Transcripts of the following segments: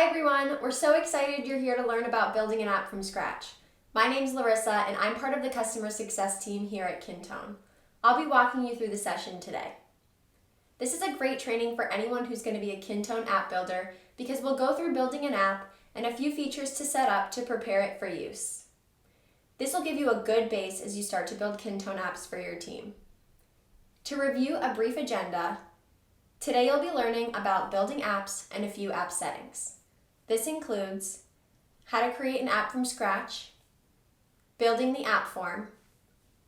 Hi everyone, we're so excited you're here to learn about building an app from scratch. My name's Larissa and I'm part of the customer success team here at Kintone. I'll be walking you through the session today. This is a great training for anyone who's going to be a Kintone App Builder because we'll go through building an app and a few features to set up to prepare it for use. This will give you a good base as you start to build Kintone apps for your team. To review a brief agenda, today you'll be learning about building apps and a few app settings. This includes how to create an app from scratch, building the app form,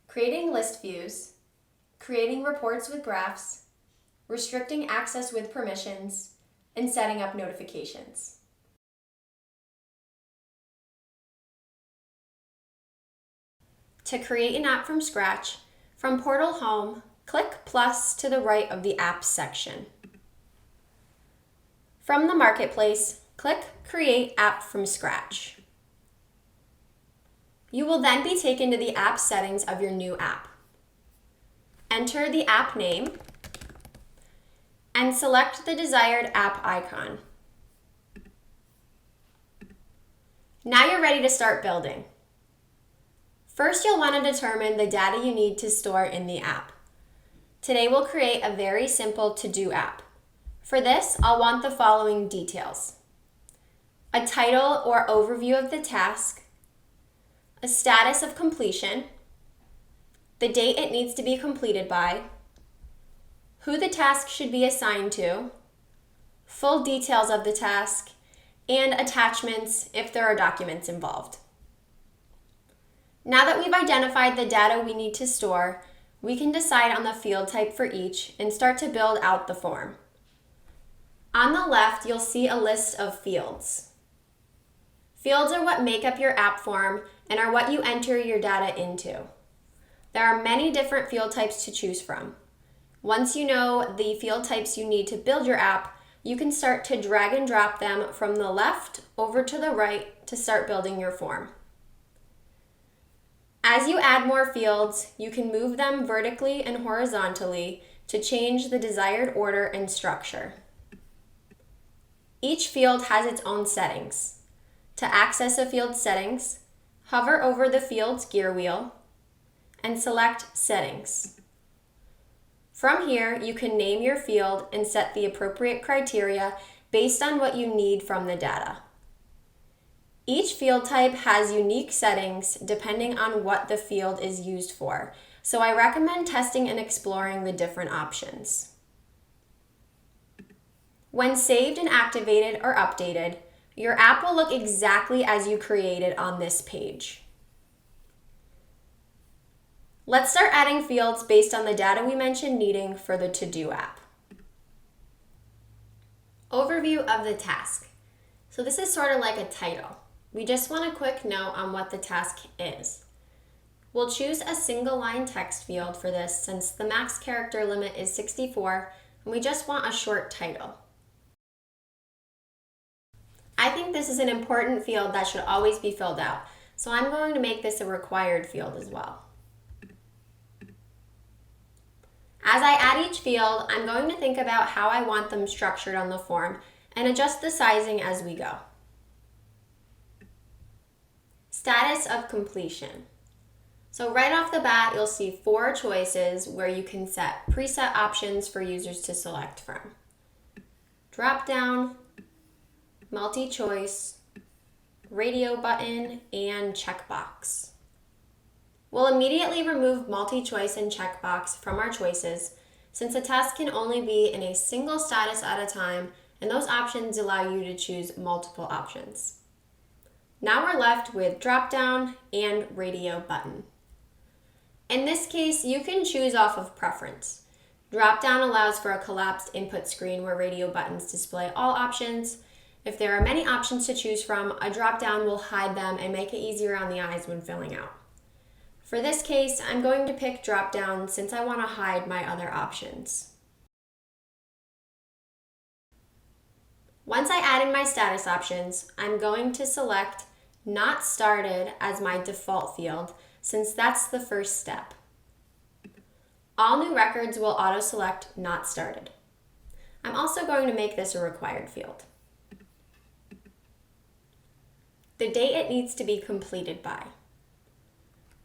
creating list views, creating reports with graphs, restricting access with permissions, and setting up notifications. To create an app from scratch, from Portal Home, click plus to the right of the Apps section. From the Marketplace, click Create App from Scratch. You will then be taken to the app settings of your new app. Enter the app name and select the desired app icon. Now you're ready to start building. First, you'll want to determine the data you need to store in the app. Today we'll create a very simple to-do app. For this, I'll want the following details: a title or overview of the task, a status of completion, the date it needs to be completed by, who the task should be assigned to, full details of the task, and attachments if there are documents involved. Now that we've identified the data we need to store, we can decide on the field type for each and start to build out the form. On the left, you'll see a list of fields. Fields are what make up your app form and are what you enter your data into. There are many different field types to choose from. Once you know the field types you need to build your app, you can start to drag and drop them from the left over to the right to start building your form. As you add more fields, you can move them vertically and horizontally to change the desired order and structure. Each field has its own settings. To access a field's settings, hover over the field's gear wheel and select Settings. From here, you can name your field and set the appropriate criteria based on what you need from the data. Each field type has unique settings depending on what the field is used for, so I recommend testing and exploring the different options. When saved and activated or updated, your app will look exactly as you created on this page. Let's start adding fields based on the data we mentioned needing for the to-do app. Overview of the task. So this is sort of like a title. We just want a quick note on what the task is. We'll choose a single line text field for this since the max character limit is 64 and we just want a short title. I think this is an important field that should always be filled out, so I'm going to make this a required field as well. As I add each field, I'm going to think about how I want them structured on the form and adjust the sizing as we go. Status of completion. So right off the bat, you'll see 4 choices where you can set preset options for users to select from: drop down, multi-choice, radio button, and checkbox. We'll immediately remove multi-choice and checkbox from our choices since a task can only be in a single status at a time, and those options allow you to choose multiple options. Now we're left with drop down and radio button. In this case, you can choose off of preference. Drop down allows for a collapsed input screen where radio buttons display all options. If there are many options to choose from, a drop-down will hide them and make it easier on the eyes when filling out. For this case, I'm going to pick drop-down since I want to hide my other options. Once I add in my status options, I'm going to select Not Started as my default field since that's the first step. All new records will auto-select Not Started. I'm also going to make this a required field. the date it needs to be completed by.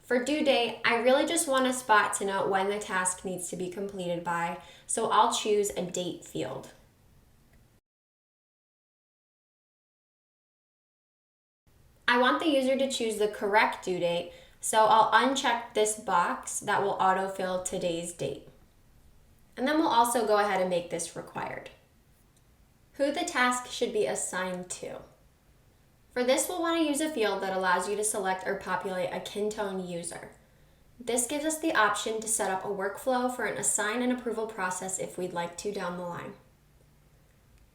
For due date, I really just want a spot to note when the task needs to be completed by, so I'll choose a date field. I want the user to choose the correct due date, so I'll uncheck this box that will autofill today's date. And then we'll also go ahead and make this required. Who the task should be assigned to. For this, we'll want to use a field that allows you to select or populate a Kintone user. This gives us the option to set up a workflow for an assign and approval process if we'd like to down the line.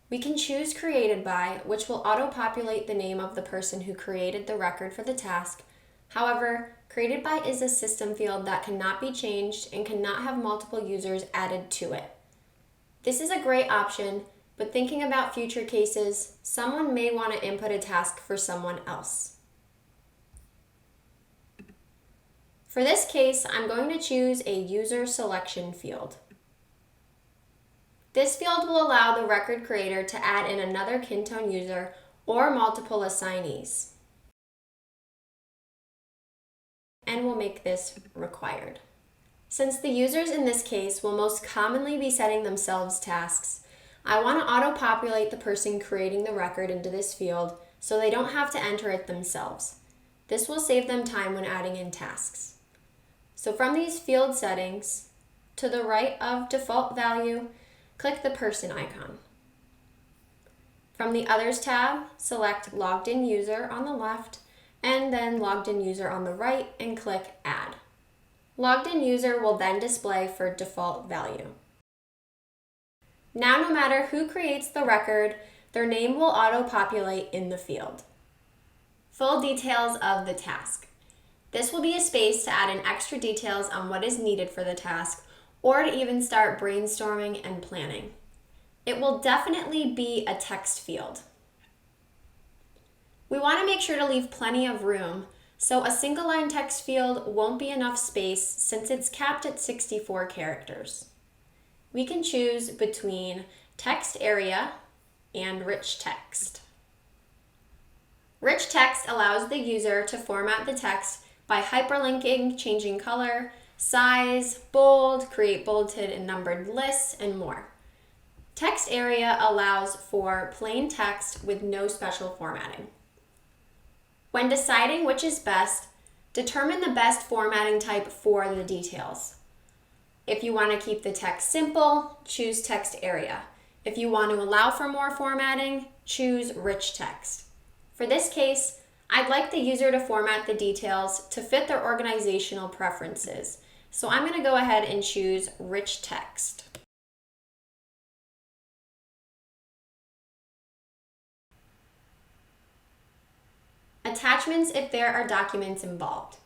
We can choose created by, which will auto-populate the name of the person who created the record for the task. However, created by is a system field that cannot be changed and cannot have multiple users added to it. This is a great option, but thinking about future cases, someone may want to input a task for someone else. For this case, I'm going to choose a user selection field. This field will allow the record creator to add in another Kintone user or multiple assignees. And we'll make this required. Since the users in this case will most commonly be setting themselves tasks, I want to auto-populate the person creating the record into this field so they don't have to enter it themselves. This will save them time when adding in tasks. So from these field settings, to the right of default value, click the person icon. From the Others tab, select Logged In User on the left, and then Logged In User on the right, and click Add. Logged In User will then display for default value. Now, no matter who creates the record, their name will auto-populate in the field. Full details of the task. This will be a space to add in extra details on what is needed for the task, or to even start brainstorming and planning. It will definitely be a text field. We want to make sure to leave plenty of room, so a single line text field won't be enough space since it's capped at 64 characters. We can choose between text area and rich text. Rich text allows the user to format the text by hyperlinking, changing color, size, bold, create bolded and numbered lists, and more. Text area allows for plain text with no special formatting. When deciding which is best, determine the best formatting type for the details. If you want to keep the text simple, choose text area. If you want to allow for more formatting, choose rich text. For this case, I'd like the user to format the details to fit their organizational preferences. So I'm going to go ahead and choose rich text. Attachments if there are documents involved.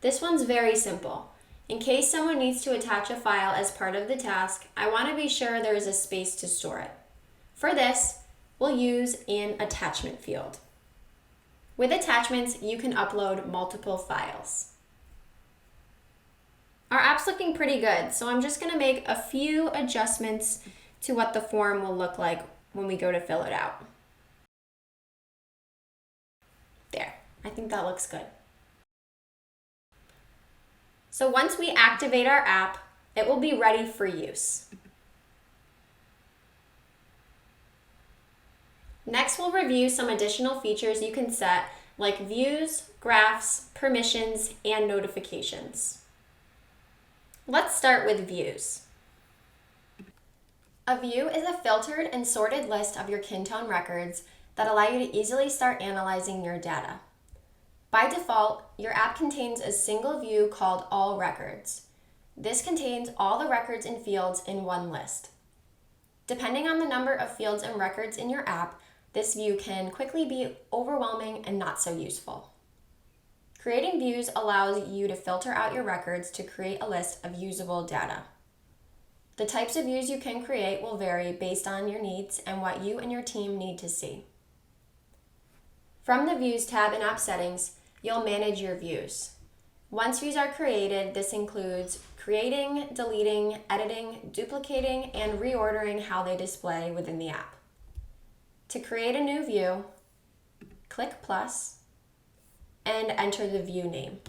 This one's very simple. In case someone needs to attach a file as part of the task, I want to be sure there is a space to store it. For this, we'll use an attachment field. With attachments, you can upload multiple files. Our app's looking pretty good, so I'm just going to make a few adjustments to what the form will look like when we go to fill it out. There, I think that looks good. So once we activate our app, it will be ready for use. Next, we'll review some additional features you can set, like views, graphs, permissions, and notifications. Let's start with views. A view is a filtered and sorted list of your Kintone records that allow you to easily start analyzing your data. By default, your app contains a single view called All Records. This contains all the records and fields in one list. Depending on the number of fields and records in your app, this view can quickly be overwhelming and not so useful. Creating views allows you to filter out your records to create a list of usable data. The types of views you can create will vary based on your needs and what you and your team need to see. From the Views tab in App Settings, you'll manage your views. Once views are created, this includes creating, deleting, editing, duplicating, and reordering how they display within the app. To create a new view, click plus, and enter the view name.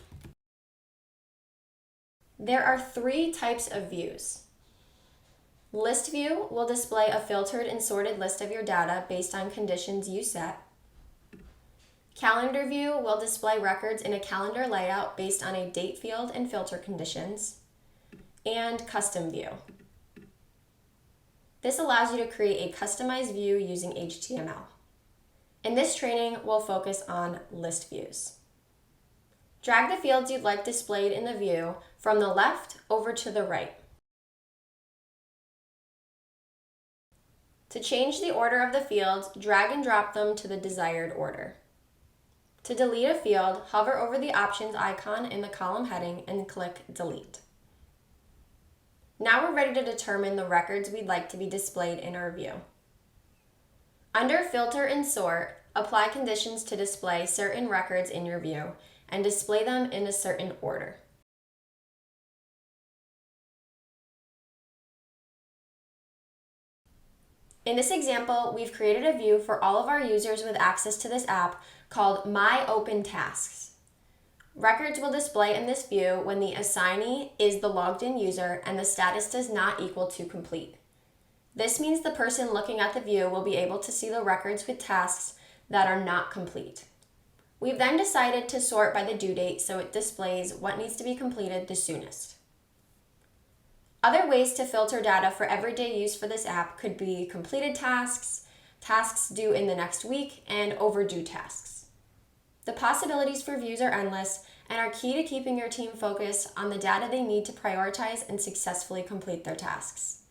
There are 3 types of views. List view will display a filtered and sorted list of your data based on conditions you set. Calendar view will display records in a calendar layout based on a date field and filter conditions. And custom view. This allows you to create a customized view using HTML. In this training, we'll focus on list views. Drag the fields you'd like displayed in the view from the left over to the right. To change the order of the fields, drag and drop them to the desired order. To delete a field, hover over the options icon in the column heading and click Delete. Now we're ready to determine the records we'd like to be displayed in our view. Under Filter and Sort, apply conditions to display certain records in your view and display them in a certain order. In this example, we've created a view for all of our users with access to this app called My Open Tasks. Records will display in this view when the assignee is the logged in user and the status does not equal to complete. This means the person looking at the view will be able to see the records with tasks that are not complete. We've then decided to sort by the due date so it displays what needs to be completed the soonest. Other ways to filter data for everyday use for this app could be completed tasks, tasks due in the next week, and overdue tasks. The possibilities for views are endless and are key to keeping your team focused on the data they need to prioritize and successfully complete their tasks.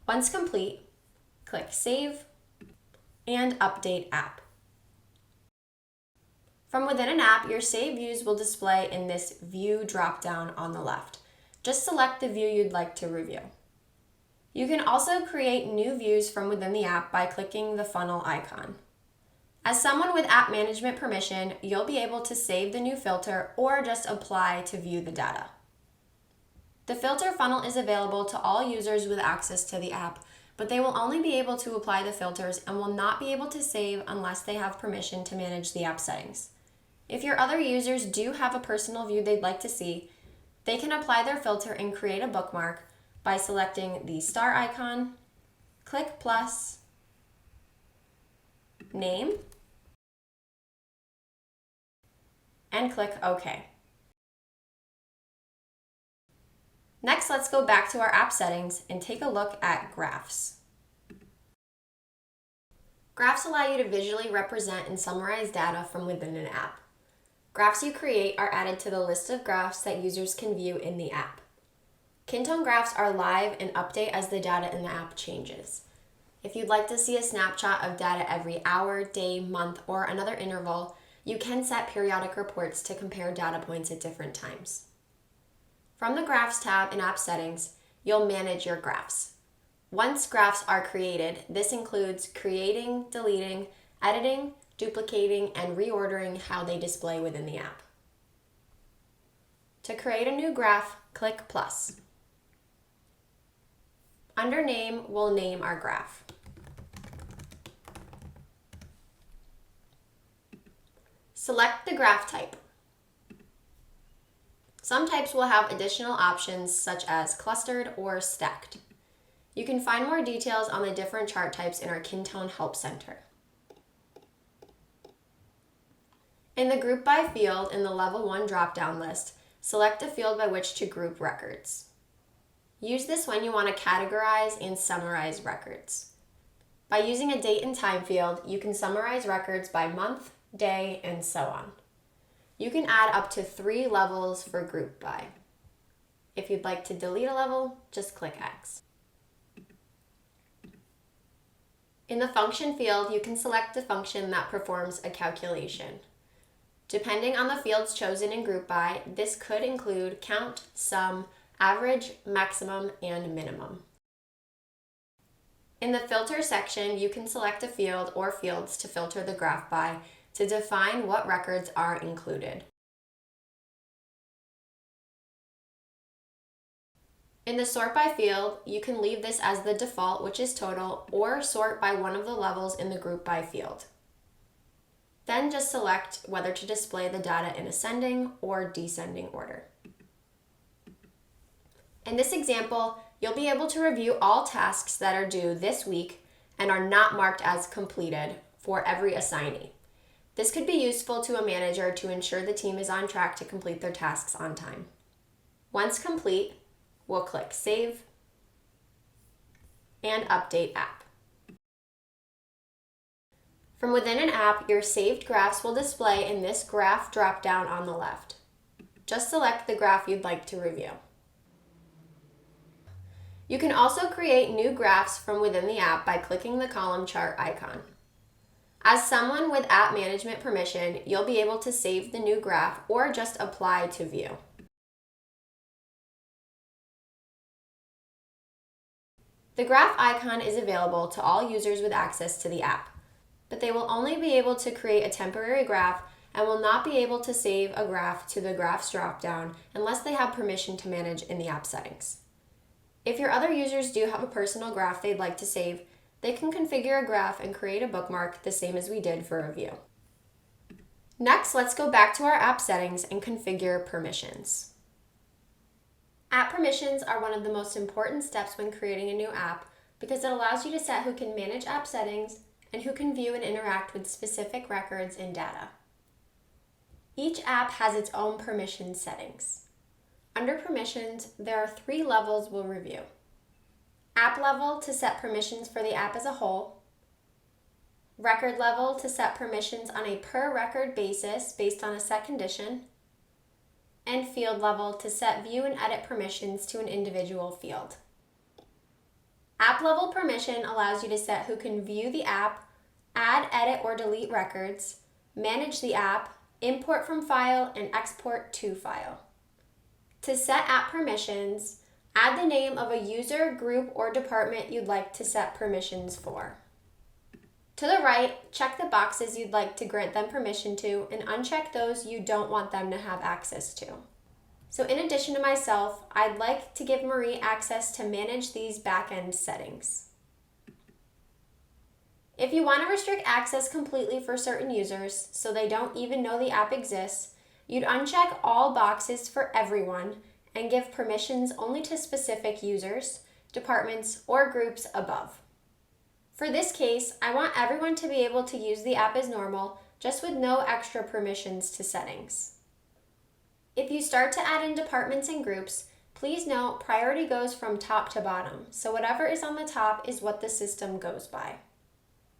Once complete, click Save and Update App. From within an app, your saved views will display in this View drop-down on the left. Just select the view you'd like to review. You can also create new views from within the app by clicking the funnel icon. As someone with app management permission, you'll be able to save the new filter or just apply to view the data. The filter funnel is available to all users with access to the app, but they will only be able to apply the filters and will not be able to save unless they have permission to manage the app settings. If your other users do have a personal view they'd like to see, they can apply their filter and create a bookmark by selecting the star icon, click plus, name, and click OK. Next, let's go back to our app settings and take a look at graphs. Graphs allow you to visually represent and summarize data from within an app. Graphs you create are added to the list of graphs that users can view in the app. Kintone graphs are live and update as the data in the app changes. If you'd like to see a snapshot of data every hour, day, month, or another interval, you can set periodic reports to compare data points at different times. From the Graphs tab in App Settings, you'll manage your graphs. Once graphs are created, this includes creating, deleting, editing, duplicating, and reordering how they display within the app. To create a new graph, click plus. Under Name, we'll name our graph. Select the graph type. Some types will have additional options such as clustered or stacked. You can find more details on the different chart types in our Kintone Help Center. In the Group By field in the Level 1 drop-down list, select a field by which to group records. Use this when you want to categorize and summarize records. By using a date and time field, you can summarize records by month, day, and so on. You can add up to 3 levels for Group By. If you'd like to delete a level, just click X. In the Function field, you can select a function that performs a calculation. Depending on the fields chosen in Group By, this could include count, sum, average, maximum, and minimum. In the Filter section, you can select a field or fields to filter the graph by to define what records are included. In the Sort By field, you can leave this as the default, which is total, or sort by one of the levels in the Group By field. Then just select whether to display the data in ascending or descending order. In this example, you'll be able to review all tasks that are due this week and are not marked as completed for every assignee. This could be useful to a manager to ensure the team is on track to complete their tasks on time. Once complete, we'll click Save and Update App. From within an app, your saved graphs will display in this graph drop-down on the left. Just select the graph you'd like to review. You can also create new graphs from within the app by clicking the column chart icon. As someone with app management permission, you'll be able to save the new graph or just apply to view. The graph icon is available to all users with access to the app, but they will only be able to create a temporary graph and will not be able to save a graph to the Graphs dropdown unless they have permission to manage in the app settings. If your other users do have a personal graph they'd like to save, they can configure a graph and create a bookmark the same as we did for review. Next, let's go back to our app settings and configure permissions. App permissions are one of the most important steps when creating a new app because it allows you to set who can manage app settings and who can view and interact with specific records and data. Each app has its own permission settings. Under permissions, there are 3 levels we'll review. App level to set permissions for the app as a whole. Record level to set permissions on a per record basis based on a set condition. And field level to set view and edit permissions to an individual field. App level permission allows you to set who can view the app, add, edit, or delete records, manage the app, import from file, and export to file. To set app permissions, add the name of a user, group, or department you'd like to set permissions for. To the right, check the boxes you'd like to grant them permission to and uncheck those you don't want them to have access to. So in addition to myself, I'd like to give Marie access to manage these back-end settings. If you want to restrict access completely for certain users so they don't even know the app exists, you'd uncheck all boxes for everyone and give permissions only to specific users, departments, or groups above. For this case, I want everyone to be able to use the app as normal, just with no extra permissions to settings. If you start to add in departments and groups, please note priority goes from top to bottom, so whatever is on the top is what the system goes by.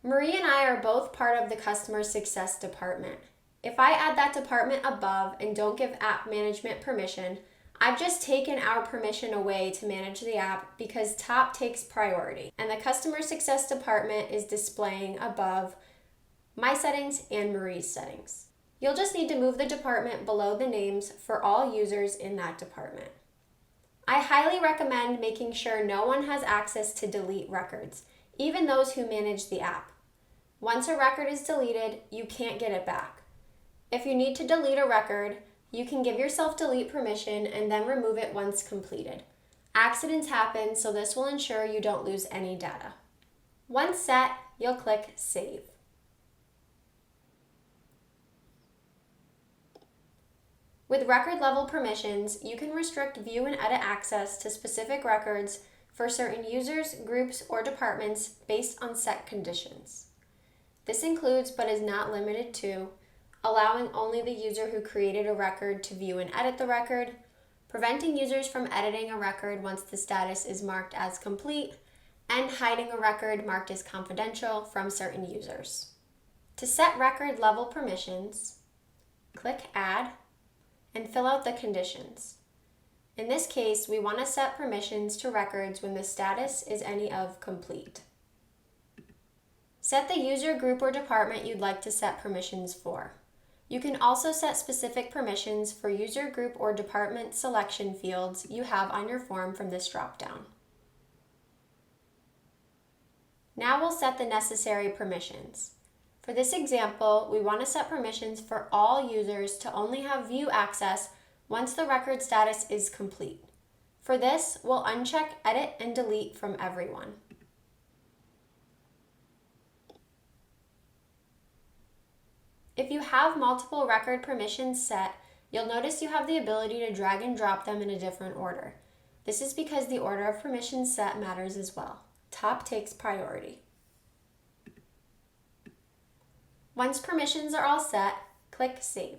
Marie and I are both part of the customer success department. If I add that department above and don't give app management permission, I've just taken our permission away to manage the app because top takes priority, and the customer success department is displaying above my settings and Marie's settings. You'll just need to move the department below the names for all users in that department. I highly recommend making sure no one has access to delete records, even those who manage the app. Once a record is deleted, you can't get it back. If you need to delete a record, you can give yourself delete permission and then remove it once completed. Accidents happen, so this will ensure you don't lose any data. Once set, you'll click Save. With record level permissions, you can restrict view and edit access to specific records for certain users, groups, or departments based on set conditions. This includes, but is not limited to, allowing only the user who created a record to view and edit the record, preventing users from editing a record once the status is marked as complete, and hiding a record marked as confidential from certain users. To set record level permissions, click Add and fill out the conditions. In this case, we want to set permissions to records when the status is any of complete. Set the user, group, or department you'd like to set permissions for. You can also set specific permissions for user, group, or department selection fields you have on your form from this dropdown. Now we'll set the necessary permissions. For this example, we want to set permissions for all users to only have view access once the record status is complete. For this, we'll uncheck Edit and Delete from everyone. If you have multiple record permissions set, you'll notice you have the ability to drag and drop them in a different order. This is because the order of permissions set matters as well. Top takes priority. Once permissions are all set, click Save.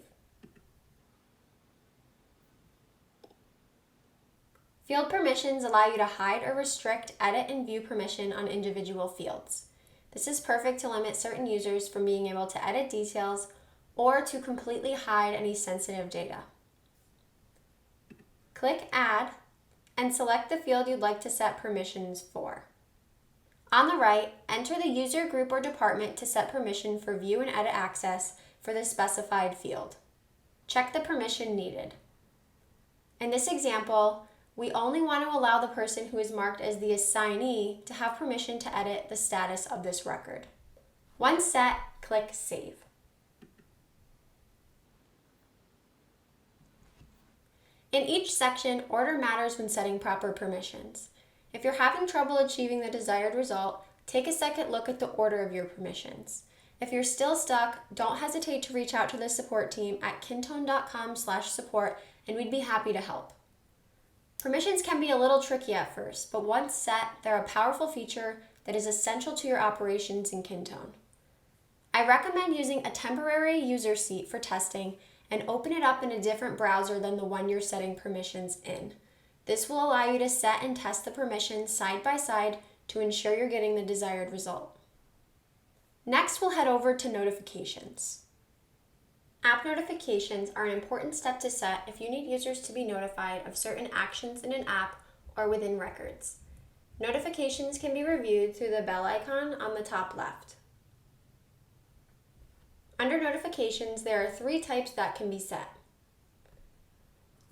Field permissions allow you to hide or restrict, edit, and view permission on individual fields. This is perfect to limit certain users from being able to edit details or to completely hide any sensitive data. Click Add and select the field you'd like to set permissions for. On the right, enter the user group or department to set permission for view and edit access for the specified field. Check the permission needed. In this example, we only want to allow the person who is marked as the assignee to have permission to edit the status of this record. Once set, click Save. In each section, order matters when setting proper permissions. If you're having trouble achieving the desired result, take a second look at the order of your permissions. If you're still stuck, don't hesitate to reach out to the support team at kintone.com/support and we'd be happy to help. Permissions can be a little tricky at first, but once set, they're a powerful feature that is essential to your operations in Kintone. I recommend using a temporary user seat for testing and open it up in a different browser than the one you're setting permissions in. This will allow you to set and test the permissions side by side to ensure you're getting the desired result. Next, we'll head over to notifications. App notifications are an important step to set if you need users to be notified of certain actions in an app or within records. Notifications can be reviewed through the bell icon on the top left. Under notifications, there are 3 types that can be set.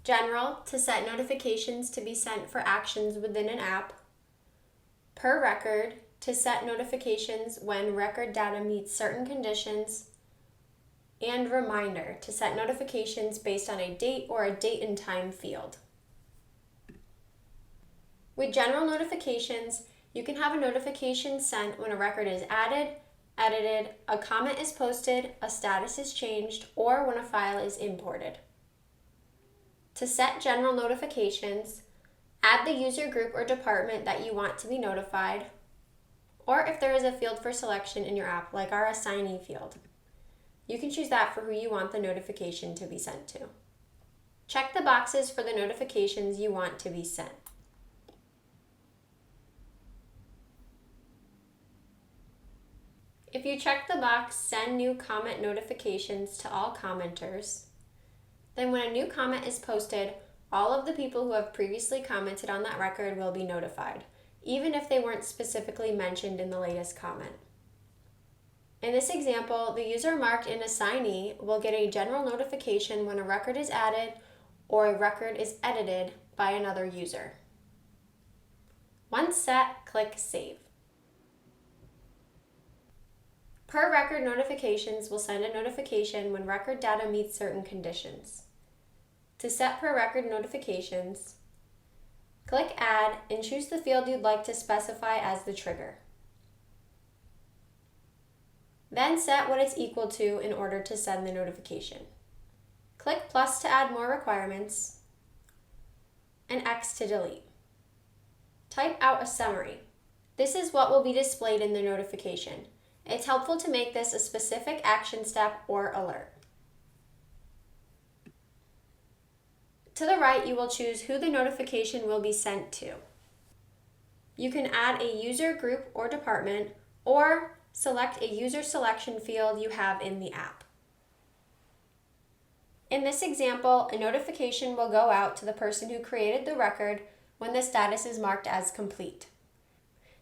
General, to set notifications to be sent for actions within an app. Per record, to set notifications when record data meets certain conditions. And reminder, to set notifications based on a date or a date and time field. With general notifications, you can have a notification sent when a record is added, edited, a comment is posted, a status is changed, or when a file is imported. To set general notifications, add the user group or department that you want to be notified, or if there is a field for selection in your app, like our assignee field. You can choose that for who you want the notification to be sent to. Check the boxes for the notifications you want to be sent. If you check the box Send New Comment Notifications to all commenters, then when a new comment is posted, all of the people who have previously commented on that record will be notified, even if they weren't specifically mentioned in the latest comment. In this example, the user marked an assignee will get a general notification when a record is added or a record is edited by another user. Once set, click Save. Per record notifications will send a notification when record data meets certain conditions. To set per record notifications, click Add and choose the field you'd like to specify as the trigger. Then set what it's equal to in order to send the notification. Click plus to add more requirements, and X to delete. Type out a summary. This is what will be displayed in the notification. It's helpful to make this a specific action step or alert. To the right, you will choose who the notification will be sent to. You can add a user group or department, or select a user selection field you have in the app. In this example, a notification will go out to the person who created the record when the status is marked as complete.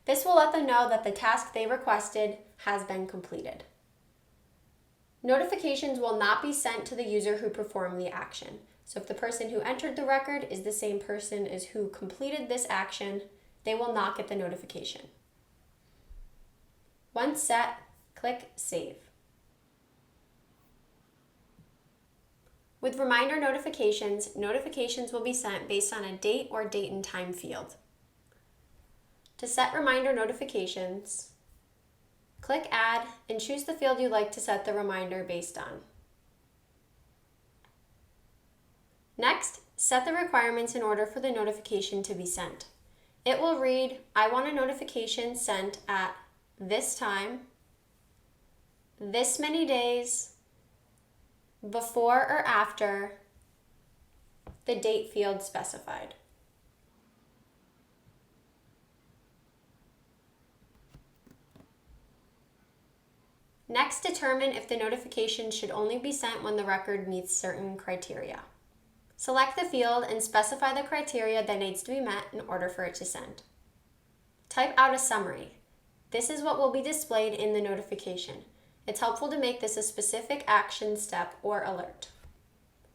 This will let them know that the task they requested has been completed. Notifications will not be sent to the user who performed the action. So if the person who entered the record is the same person as who completed this action, they will not get the notification. Once set, click Save. With reminder notifications, notifications will be sent based on a date or date and time field. To set reminder notifications, click click Add and choose the field you'd like to set the reminder based on. Next, set the requirements in order for the notification to be sent. It will read, I want a notification sent at this time, this many days, before or after the date field specified. Next, determine if the notification should only be sent when the record meets certain criteria. Select the field and specify the criteria that needs to be met in order for it to send. Type out a summary. This is what will be displayed in the notification. It's helpful to make this a specific action step or alert.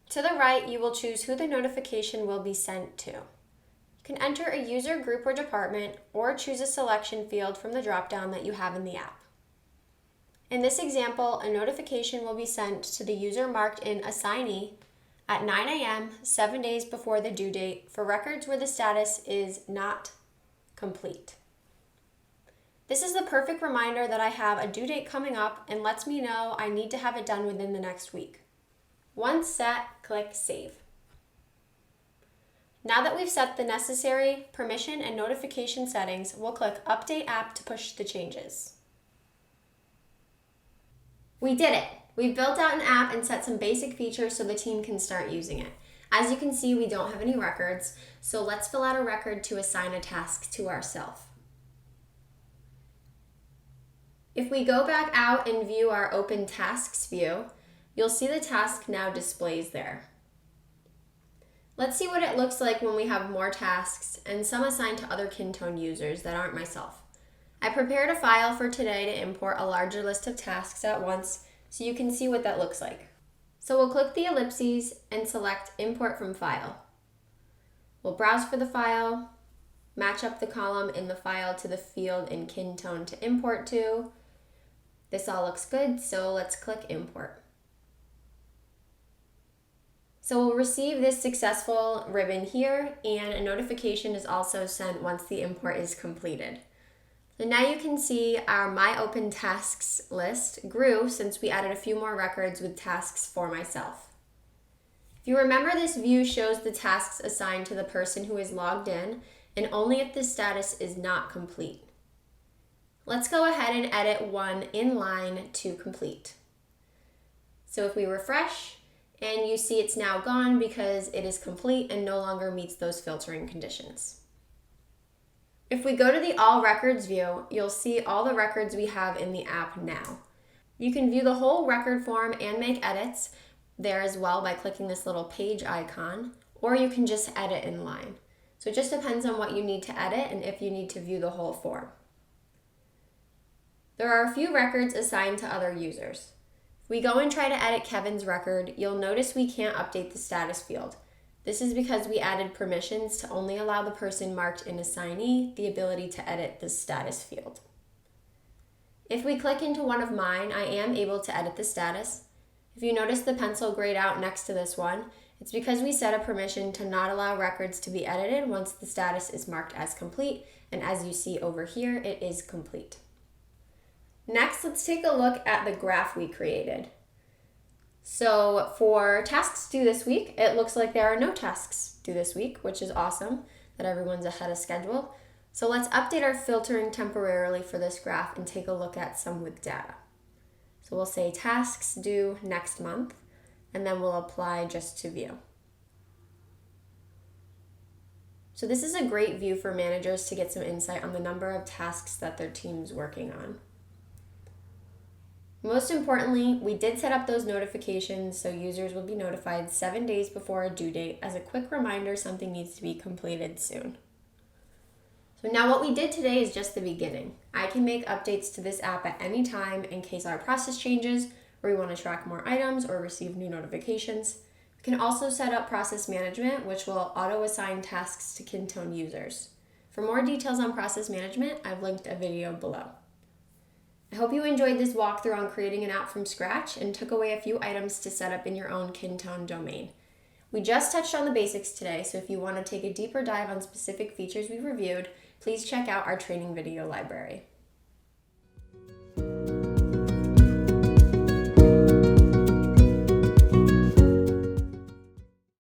To the right, you will choose who the notification will be sent to. You can enter a user, group, or department, or choose a selection field from the drop-down that you have in the app. In this example, a notification will be sent to the user marked in Assignee at 9 a.m. 7 days before the due date for records where the status is not complete. This is the perfect reminder that I have a due date coming up and lets me know I need to have it done within the next week. Once set, click Save. Now that we've set the necessary permission and notification settings, we'll click Update App to push the changes. We did it! We've built out an app and set some basic features so the team can start using it. As you can see, we don't have any records, so let's fill out a record to assign a task to ourselves. If we go back out and view our Open Tasks view, you'll see the task now displays there. Let's see what it looks like when we have more tasks and some assigned to other Kintone users that aren't myself. I prepared a file for today to import a larger list of tasks at once so you can see what that looks like. So we'll click the ellipses and select Import from File. We'll browse for the file, match up the column in the file to the field in Kintone to import to. This all looks good, so let's click Import. So we'll receive this successful ribbon here, and a notification is also sent once the import is completed. So now you can see our My Open Tasks list grew since we added a few more records with tasks for myself. If you remember, this view shows the tasks assigned to the person who is logged in and only if the status is not complete. Let's go ahead and edit one in line to complete. So if we refresh, and you see it's now gone because it is complete and no longer meets those filtering conditions. If we go to the All Records view, you'll see all the records we have in the app now. You can view the whole record form and make edits there as well by clicking this little page icon, or you can just edit in line. So it just depends on what you need to edit and if you need to view the whole form. There are a few records assigned to other users. If we go and try to edit Kevin's record, you'll notice we can't update the status field. This is because we added permissions to only allow the person marked in Assignee the ability to edit the status field. If we click into one of mine, I am able to edit the status. If you notice the pencil grayed out next to this one, it's because we set a permission to not allow records to be edited once the status is marked as complete, and as you see over here, it is complete. Next, let's take a look at the graph we created. So for tasks due this week, it looks like there are no tasks due this week, which is awesome that everyone's ahead of schedule. So let's update our filtering temporarily for this graph and take a look at some with data. So we'll say tasks due next month, and then we'll apply just to view. So this is a great view for managers to get some insight on the number of tasks that their team's working on. Most importantly, we did set up those notifications so users will be notified 7 days before a due date as a quick reminder something needs to be completed soon. So now what we did today is just the beginning. I can make updates to this app at any time in case our process changes, or we want to track more items or receive new notifications. We can also set up process management, which will auto-assign tasks to Kintone users. For more details on process management, I've linked a video below. I hope you enjoyed this walkthrough on creating an app from scratch and took away a few items to set up in your own Kintone domain. We just touched on the basics today, so if you want to take a deeper dive on specific features we've reviewed, please check out our training video library.